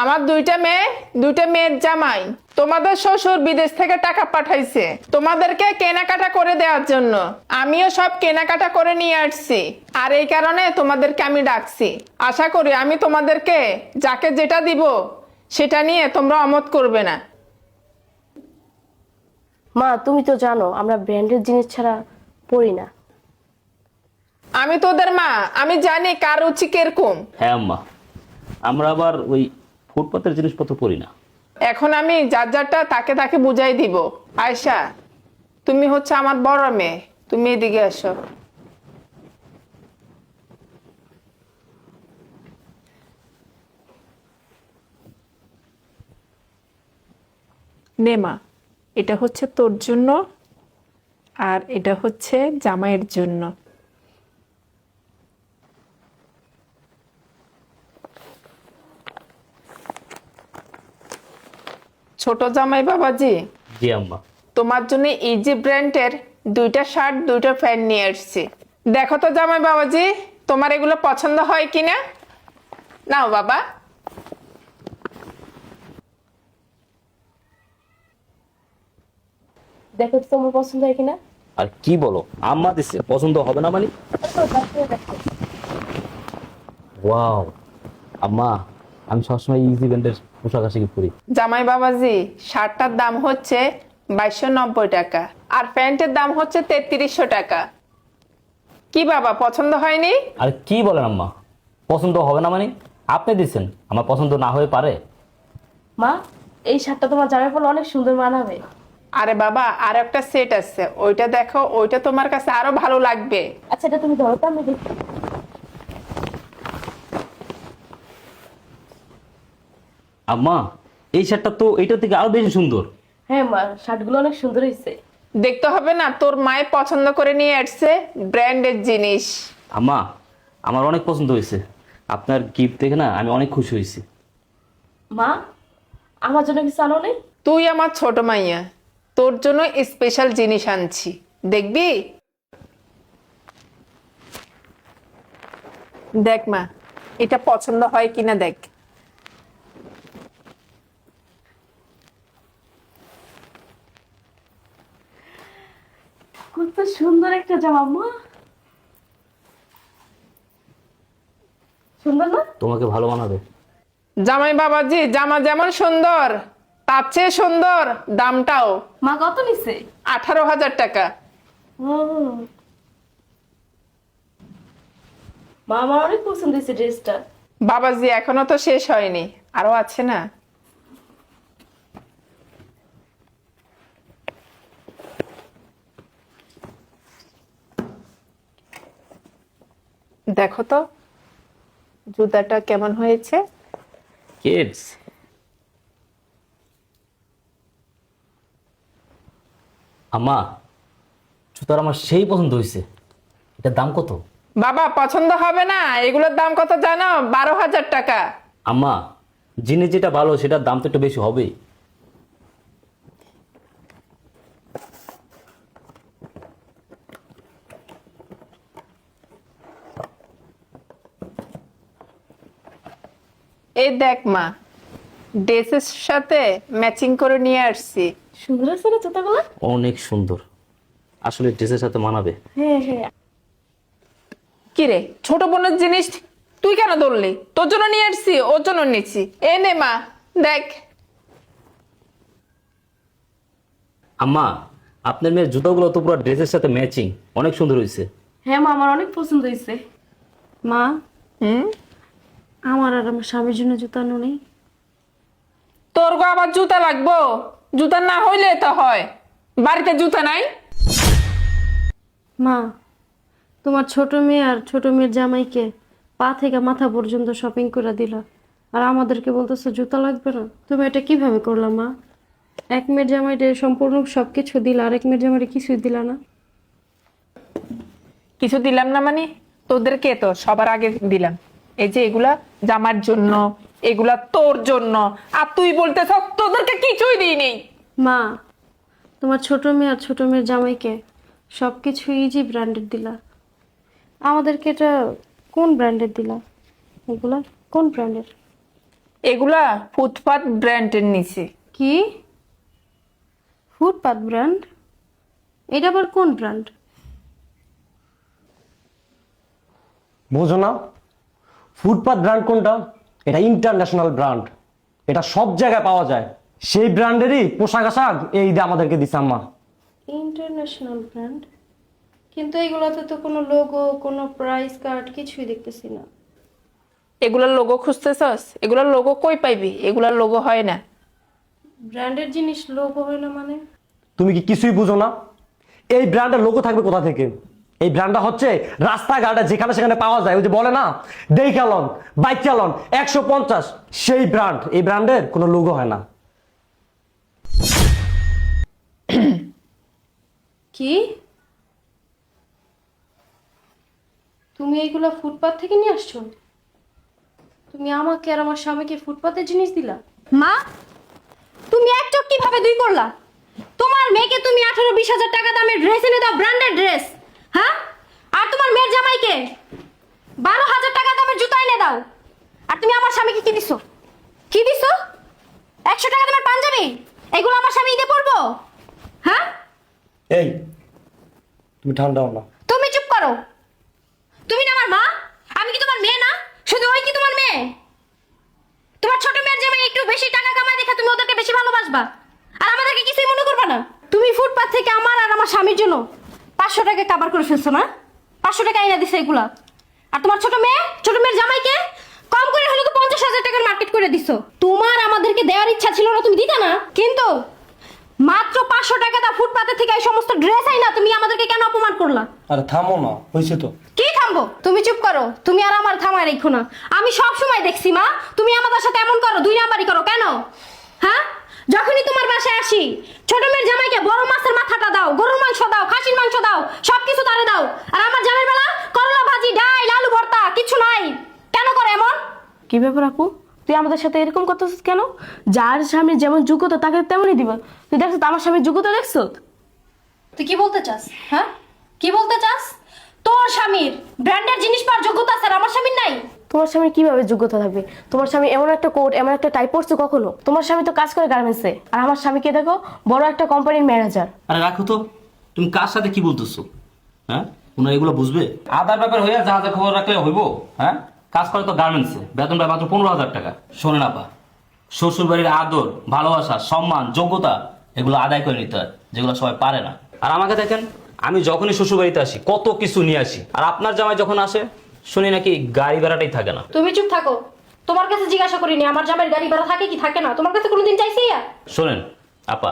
আমার দুইটা মেয়ের জামাই। তোমাদের শ্বশুর বিদেশ থেকে টাকা পাঠাইছে তোমাদেরকে কেনাকাটা করে দেওয়ার জন্য। আমিও সব কেনাকাটা করে নিয়ে আসছি, আর এই কারণে তোমাদেরকে আমি ডাকছি। আশা করি আমি তোমাদেরকে যাকে যেটা দিব সেটা নিয়ে তোমরা অমত করবে না। মা তুমি তো জানো আমরা ব্র্যান্ডেড জিনিস ছাড়া পরি না। আমি তোদের মা, আমি জানি কার রুচি কিরকম। হ্যাঁ আম্মা, আমরা আবার ওই ফুটপাতের জিনিসপত্র পরি না। এখন আমি যার যারটা তাকে তাকে বুঝাই দিব। আয়শা, তুমি হচ্ছে আমার বড় মেয়ে, তুমি এদিকে আসো। নে মা, এটা হচ্ছে তোর জন্য, আর এটা হচ্ছে জামাইয়ের জন্য। ছোট জামাই বাবাজি, জি আম্মা। তোমার জন্য ইজি ব্র্যান্ডের দুইটা শার্ট দুইটা প্যান্ট নিয়ে আসছি। দেখো তো জামাই বাবাজি, তোমার এগুলো পছন্দ হয় কিনা। নাও বাবা। দেখো তো তোমার পছন্দ হয় কিনা। আর কি বলো, আম্মা দিছে, পছন্দ হবে না মানে? ওয়াও আম্মা, আমি সবসময় ইজি ব্র্যান্ডের পোশাক আশাক পরি। জামাই বাবাজি, শার্টটার দাম হচ্ছে 2290 টাকা, আর প্যান্টের দাম হচ্ছে 3300 টাকা। কি বাবা, পছন্দ হয়নি? আর কি বলেন আম্মা, পছন্দ হবে না মানে? আপনি দিচ্ছেন, আমার পছন্দ না হয়ে পারে? মা এই শার্টটা তোমার জামাই পরলে অনেক সুন্দর মানাবে। আরে বাবা, আর একটা সেট আছে, ওইটা দেখো, ওইটা তোমার কাছে আরো ভালো লাগবে। আচ্ছা এটা তুমি ধরো তো আমি দেখি। আম্মা, এই শার্টটা তো এইটার থেকে আরো বেশি সুন্দর। হ্যাঁ মা, শার্টগুলো অনেক সুন্দর হয়েছে। দেখতে হবে না, তোর মায়ের পছন্দ করে নিয়ে আসছে ব্র্যান্ডের জিনিস। আম্মা, আমার অনেক পছন্দ হয়েছে, আপনার গিফট দেখে না আমি অনেক খুশি হয়েছি। মা আমার জন্য কিছু আনো নেই? তুই আমার ছোট মাইয়া, তোর জন্য স্পেশাল জিনিস আনছি, দেখবি? দেখ মা, এটা পছন্দ হয় কিনা দেখ। কত সুন্দর একটা জামা মা, সুন্দর না? তোমাকে ভালো মানাবে। জামাই বাবাজি, জামা যেমন সুন্দর তার চেয়ে সুন্দর দামটাও। মা কত নিছে? 18,000 টাকা। মা আমার অনেক পছন্দ হয়েছে ড্রেসটা। বাবাজি, এখনো তো শেষ হয়নি, আরো আছে না। দেখো তো জুতাটা কেমন হয়েছে। কিডস, আম্মা জুতার আমার সেই পছন্দ হয়েছে। এটার দাম কত? বাবা, পছন্দ হবে না, এগুলোর দাম কত জানো? 12,000 টাকা। আম্মা, জিনিস যেটা ভালো সেটার দাম তো একটু বেশি হবেই। এই দেখ মা, ড্রেসের সাথে ম্যাচিং করে নিয়ে আসছি। সুন্দর আছে না জুতাগুলো? অনেক সুন্দর, আসলে ড্রেসের সাথে মানাবে। হ্যাঁ হ্যাঁ। কিরে, ছোট বোনের জিনিস তুই কেন ধরলি? তোর জন্য নিয়ে আসছি, ওর জন্য নিচ্ছি। এ নে মা, দেখ। আম্মা, আপনার মেয়ের জুতোগুলো তো পুরো ড্রেসের সাথে ম্যাচিং, অনেক সুন্দর হয়েছে। হ্যাঁ মা আমার অনেক পছন্দ হয়েছে। মা হুম, আমার আর আমার স্বামীর জন্য জুতা আনো নেই? তোর গো আবার জুতা লাগবো? জুতা না হইলে তো হয়, বাড়িতে জুতা নাই? মা তোমার ছোট মেয়ে আর ছোট মেয়ের জামাইকে পা থেকে মাথা পর্যন্ত শপিং করে দিলা, আর আমাদেরকে বলতেছো জুতা লাগবে না। তুমি এটা কিভাবে করলা মা? এক মেয়ের জামাইটা সম্পূর্ণ সবকিছু দিলা, আরেক মেয়ের জামাইটা কিছুই দিলা না। কিছু দিলাম না মানে? তোদেরকে তো সবার আগে দিলাম। এই যে এগুলা জামার জন্য, এগুলা তোর জন্য, আর তুই বলতেছ তোদেরকে কিছুই দিইনি। মা তোমার ছোট মেয়ে আর ছোট মেয়ের জামাইকে সবকিছু ইজি ব্র্যান্ডেড দিলা, আমাদেরকে এটা কোন ব্র্যান্ডের দিলা? এগুলা কোন ব্র্যান্ডের? এগুলা ফুটপাত ব্র্যান্ডের নিচে। কি ফুটপাত ব্র্যান্ড? এটা আবার কোন ব্র্যান্ড? বোঝো না ফুটপাত ব্র্যান্ড কোনটা? এটা ইন্টারন্যাশনাল ব্র্যান্ড, এটা সব জায়গায় পাওয়া যায়। সেই ব্র্যান্ডেরই পোশাক আশাক এই ঈদে আমাদেরকে দিছে আম্মা। International brand? কিন্তু এগুলোতে তো কোনো লোগো, কোনো প্রাইস কার্ড কিছুই দেখতেছি না। এগুলার লোগো খুঁজতেছস? এগুলার লোগো কই পাইবি? এগুলার লোগো হয় না। ব্র্যান্ডের জিনিস লোগো হয় না মানে? তুমি কি কিছুই বুঝো না? এই ব্র্যান্ডের লোগো থাকবে কোথা থেকে? এই ব্র্যান্ডটা হচ্ছে রাস্তাঘাটে যেখানে সেখানে পাওয়া যায়। ওই যে বলে না দেই চালন বাইক চালন 150, সেই ব্র্যান্ড। এই ব্র্যান্ডের কোনো লোগো হয় না। কি তুমি এইগুলা ফুটপাত থেকে নিয়ে আসছো? তুমি আমাকে আর আমার স্বামীকে ফুটপাতের জিনিস দিলা? মা, তুমি এক চোখ কিভাবে দুই করলা? তোমার মেয়েকে তুমি 18-20 হাজার টাকা দামের ড্রেস এনে দাও, ব্র্যান্ডেড ড্রেস, হ্যাঁ? আর তোমার মেয়ের জামাইকে 12,000 টাকা দামের জুতা এনে দাও। আর তুমি আমার স্বামীকে কি দিছো? কি দিছো? 100 টাকা দামের পাঞ্জাবি? এগুলো আমার স্বামী ঈদে পরবো? হ্যাঁ? এই তুমি ঠান্ডা হও না। তুমি চুপ করো। তুমি না আমার মা, আমি কি তোমার মেয়ে না? শুধু ওই কি তোমার মেয়ে? তোমার ছোট মেয়ের জামাই একটু বেশি টাকা কামায় দেখে তুমি ওদেরকে বেশি ভালোবাসবা, আর আমাদেরকে কিছুই মনে করবা না। তুমি ফুটপাত থেকে আমার আর আমার স্বামীর জন্য 500 টাকা কাবার করে ফেলছো না? 500 টাকা এনে দিছে এগুলা। আর তোমার ছোট মেয়ের জামাইকে কম করে হলে তো 50,000 টাকার মার্কেট করে দিছো। তোমার আমাদেরকে দেওয়ার ইচ্ছা ছিল না, তুমি দিতা না। কিন্তু মাত্র 500 টাকা দা ফুটপাতে থেকে এই সমস্ত ড্রেস আইনা তুমি আমাদেরকে কেন অপমান করলা? আরে থামো না, হয়েছে তো। কি থামবো? তুমি চুপ করো। তুমি আর আমার থামায় রেখো না। আমি সব সময় দেখছি মা, তুমি আমাদের সাথে এমন করো, 2 নাম্বারই করো কেন? হ্যাঁ, যখনই তোমার বাসায় আসি ছোট মেয়ের জামাইকে বড় মাছের মাথাটা দাও, গরুর মাংস দাও, খাসির মাংস দাও, সবকিছু তারে দাও। আর আমার জামাইয়ের বেলা করলা ভাজি, ডাল, আলু ভর্তা কিছু নাই। কেন করে এমন? কি ব্যাপার আপু, তুই আমাদের সাথে এরকম করতেছিস কেন? যার স্বামীর যেমন যোগ্যতা তাকে তেমনই দিবা। তুই দেখছ আমার স্বামীর যোগ্যতা দেখছ? তুই কি বলতে চাস? হ্যাঁ, কি বলতে চাস? তোর স্বামীর ব্র্যান্ডের জিনিস পাওয়ার যোগ্যতা আছে, আর আমার স্বামীর নাই? তোমার স্বামীর কিভাবে যোগ্যতা থাকবে? তোমার স্বামী এমন একটা কোট, এমন একটা টাই পরছে কখনো? তোমার স্বামী তো কাজ করে গার্মেন্টসে, আর আমার স্বামীকে দেখো বড় একটা কোম্পানির ম্যানেজার। আরে রাখো তো, তুমি কার সাথে কি বলতেছো? হ্যাঁ, ওনারা এগুলো বুঝবে? আদার ব্যাপার হইয়া জাহাজের খবর রাখলে হইব? হ্যাঁ, কাজ করে তো গার্মেন্টসে, বেতনটা মাত্র 15,000 টাকা। শোনেন আপা, শ্বশুর বাড়ির আদর, ভালোবাসা, সম্মান, যোগ্যতা এগুলো আদায় করে নিতে হয়, যেগুলো সবাই পারে না। আর আমাকে দেখেন, আমি যখনই শ্বশুর বাড়িতে আসি কত কিছু নিয়ে আসি, আর আপনার জামাই যখন আসে শুনি নাকি গাড়ি ভাড়াটাই থাকে না। তুমি চুপ থাকো। তোমার কাছে জিজ্ঞাসা করিনি আমার জামাইয়ের গাড়ি ভাড়া থাকে কি থাকে না। তোমার কাছে কোনোদিন চাইছি? শোনেন আপা,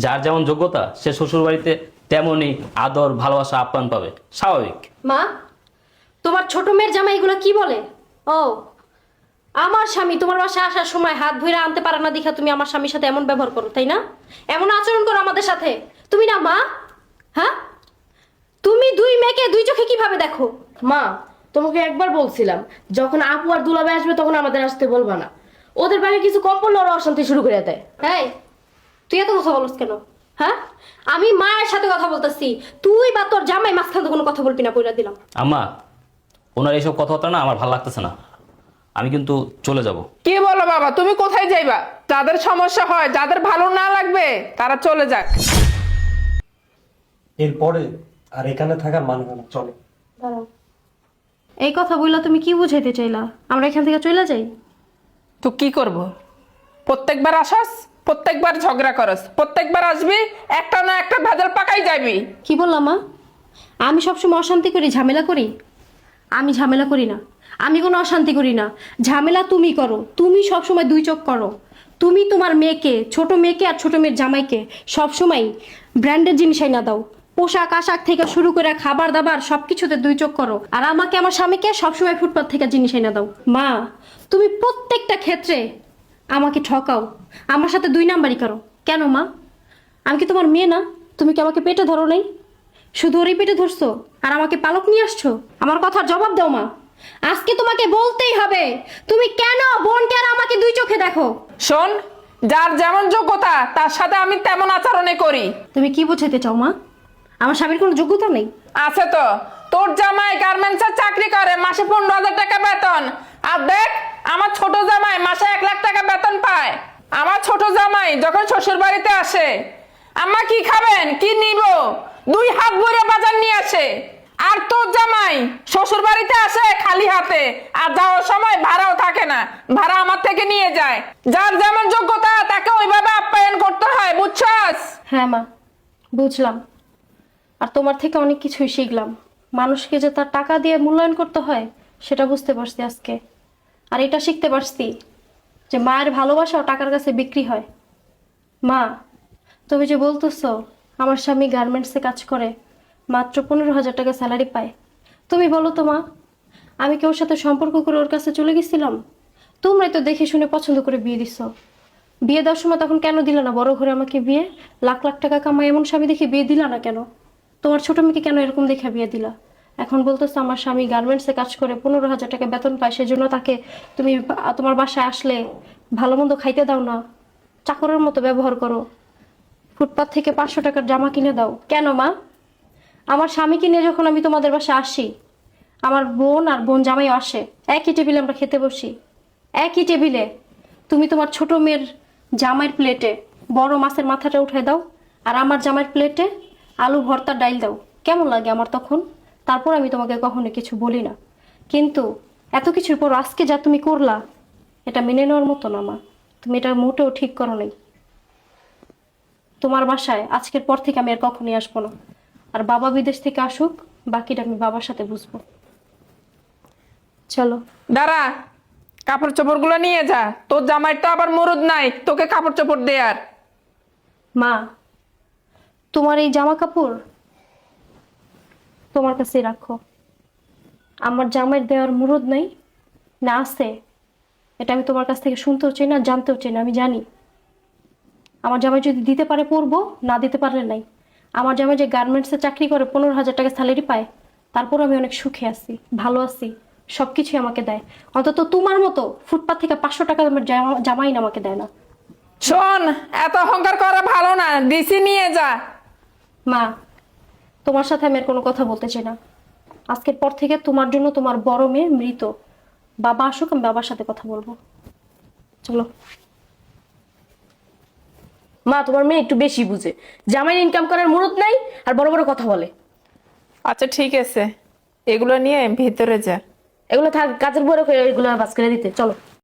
যার যেমন যোগ্যতা সে শ্বশুর বাড়িতে তেমনই আদর, ভালোবাসা, আপ্যায়ন পাবে, স্বাভাবিক। মা, তোমার ছোট মেয়ের জামাই এগুলো কি বলে? ও, আমার স্বামী তোমার বাসায় আসার সময় হাত ধরে আনতে পারে না দেখা তুমি আমার স্বামীর সাথে এমন ব্যবহার করো, তাই না? এমন আচরণ করো আমাদের সাথে, তুমি না মা? হ্যাঁ, তুমি 2 মেয়েকে 2 চোখে কিভাবে দেখো? মা, তোমাকে একবার বলছিলাম যখন আপু আর দুলাভাই আসবে তখন আমাদের আসতে বলবা না। ওদের বাড়ি কিছু কম পড়লে ওরা অশান্তি শুরু করে দেয়। এই, তুই এত কথা বলছ কেন? হ্যাঁ, আমি মায়ের সাথে কথা বলতেছি, তুই বা তোর জামাই মাঝখানে তো কোনো কথা বলবি না, কইরা দিলাম। আম্মা, ওনার এইসব কথাবার্তা না আমার ভালো লাগতেছে না, আমি কিন্তু চলে যাব। কি বলো বাবা, তুমি কোথায় যাইবা? যাদের সমস্যা হয়, যাদের ভালো না লাগবে তারা চলে যাক। এরপরে আর এখানে থাকার মানে হয় না, চলো। এই কথা বললা তুমি কি বুঝাইতে চাইলা? আমরা এখান থেকে চলে যাই? তো কি করব? প্রত্যেকবার আসস, প্রত্যেকবার ঝগড়া করস, প্রত্যেকবার আসবি, একটা না একটা ভেজাল পাকাই যাবি। কি বললাম মা? আমি সবসময় অশান্তি করি, ঝামেলা করি? আমি ঝামেলা করি না, আমি কোনো অশান্তি করি না। ঝামেলা তুমি করো, তুমি সবসময় 2 চোখ করো। তুমি তোমার মেয়েকে, ছোট মেয়েকে আর ছোট মেয়ের জামাইকে সবসময় ব্র্যান্ডের জিনিস আইনা দাও, পোশাক আশাক থেকে শুরু করে খাবার দাবার সবকিছুতে 2 চোখ করো। আর আমাকে, আমার স্বামীকে সবসময় ফুটপাত থেকে জিনিস আইনা দাও। মা, তুমি প্রত্যেকটা ক্ষেত্রে আমাকে ঠকাও, আমার সাথে 2 নাম্বারই করো। কেন মা? আমি কি তোমার মেয়ে না? তুমি কি আমাকে পেটে ধরো নাই? শুধু ওরই পেটে ধরছো আর আমাকে পালক নিয়ে আসছো? আমার কথার জবাব দাও মা। আজকে তোমাকে বলতেই হবে, তুমি কেন বোনকে আর আমাকে 2 চোখে দেখো? শোন, যার যেমন যোগ্যতা তার সাথে আমি তেমন আচরণে করি। তুমি কি বোঝাতে চাও মা? আমার স্বামীর কোনো যোগ্যতা নেই? আছে তো, তোর জামাই গার্মেন্টসে চাকরি করে, মাসে 15,000 টাকা বেতন। আর দেখ, আমার ছোট জামাই মাসে 1 লাখ টাকা বেতন পায়। আমার ছোট জামাই যখন শ্বশুর বাড়িতে আসে, আম্মা কি খাবেন, কি নিব, 2 হাত ভরে বাজার নিয়ে আসে। আর তোর জামাই শ্বশুর বাড়িতে আসে খালি হাতে, আর যাওয়ার সময় ভাড়াও থাকে না, ভাড়া আমার থেকে নিয়ে যায়। যার যেমন যোগ্যতা তাকে ওইভাবে আপ্যায়ন করতে হয়, বুঝছস? হ্যাঁ মা, বুঝলাম। আর তোমার থেকে অনেক কিছুই শিখলাম। মানুষকে যে তার টাকা দিয়ে মূল্যায়ন করতে হয় সেটা বুঝতে পারছি আজকে। আর এটা শিখতে পারছি যে মায়ের ভালোবাসাও টাকার কাছে বিক্রি হয়। মা, তুমি যে বলতেছো আমার স্বামী গার্মেন্টসে কাজ করে, মাত্র 15,000 টাকা স্যালারি পায়, তুমি বলো তো মা, আমি কি ওর সাথে সম্পর্ক করে ওর কাছে চলে গেছিলাম? তোমরাই তো দেখে শুনে পছন্দ করে বিয়ে দিছো। বিয়ে দেওয়ার সময় তখন কেন দিলা না বড় ঘরে আমাকে বিয়ে? লাখ লাখ টাকা কামাই এমন স্বামী দেখে বিয়ে দিলা না কেন? তোমার ছোট মেয়েকে কেন এরকম দেখে বিয়ে দিলা? এখন বলতেছো আমার স্বামী গার্মেন্টসে কাজ করে 15,000 টাকা বেতন পায়, সেজন্য তাকে তুমি তোমার বাসায় আসলে ভালো মন্দ খাইতে দাও না, চাকরের মতো ব্যবহার করো, ফুটপাত থেকে 500 টাকার জামা কিনে দাও। কেন মা? আমার স্বামীকে নিয়ে যখন আমি তোমাদের বাসায় আসি, আমার বোন আর বোন জামাইও আসে, একই টেবিলে আমরা খেতে বসি, একই টেবিলে তুমি তোমার ছোট মেয়ের জামাইয়ের প্লেটে বড় মাছের মাথাটা উঠে দাও, আর আমার জামাইয়ের প্লেটে আলু ভর্তা ডাইল দাও। কেমন লাগে আমার তখন? তারপর আমি তোমাকে কখনো কিছু বলি না। কিন্তু এত কিছুর পর আজকে যা তুমি করলা, এটা মেনে নেওয়ার মতো না মা। তুমি এটা মোটেও ঠিক করো নাই। তোমার বাসায় আজকের পর থেকে আমি আর কখনই আসবো না। আর বাবা বিদেশ থেকে আসুক, বাকিটা আমি বাবার সাথে বুঝবো। চলো। দাঁড়া, কাপড় চোপড় গুলো নিয়ে যা, তোর জামাইয়ের তো আবার মরদ নাই তোকে কাপড় চোপড় দেয়ার। মা, তোমার এই জামা কাপড় তোমার কাছেই রাখো। আমার জামাইয়ের দেওয়ার মুরদ নাই না আছে, এটা আমি তোমার কাছ থেকে শুনতেও চাই না, জানতেও চাই না। আমি জানি আমার জামাই যদি দিতে পারে পরবো, না দিতে পারলে নাই। আমার জামাই যে গার্মেন্টসে চাকরি করে 15,000 টাকা স্যালারি পায়, তারপর আমি অনেক সুখে আছি, ভালো আছি, সবকিছুই আমাকে দেয়। অন্তত তোমার মতো ফুটপাত থেকে 500 টাকা আমার জামাই না আমাকে দেয় না। শোন, এত অহংকার করা ভালো না, দিছি নিয়ে যা। মা, তোমার সাথে আমি আর কোনো কথা বলতে চাই না। আজকের পর থেকে তোমার জন্য তোমার বড় মেয়ে মৃত। বাবা আসুক, আমি বাবার সাথে কথা বলবো। চলো। মা, তোমার মেয়ে একটু বেশি বুঝে, জামাই ইনকাম করার মুরত নাই আর বড় বড় কথা বলে। আচ্ছা ঠিক আছে, এগুলো নিয়ে ভিতরে যা। এগুলো থাক, কাজের বড় করে এগুলো বাস করে দিতে। চলো।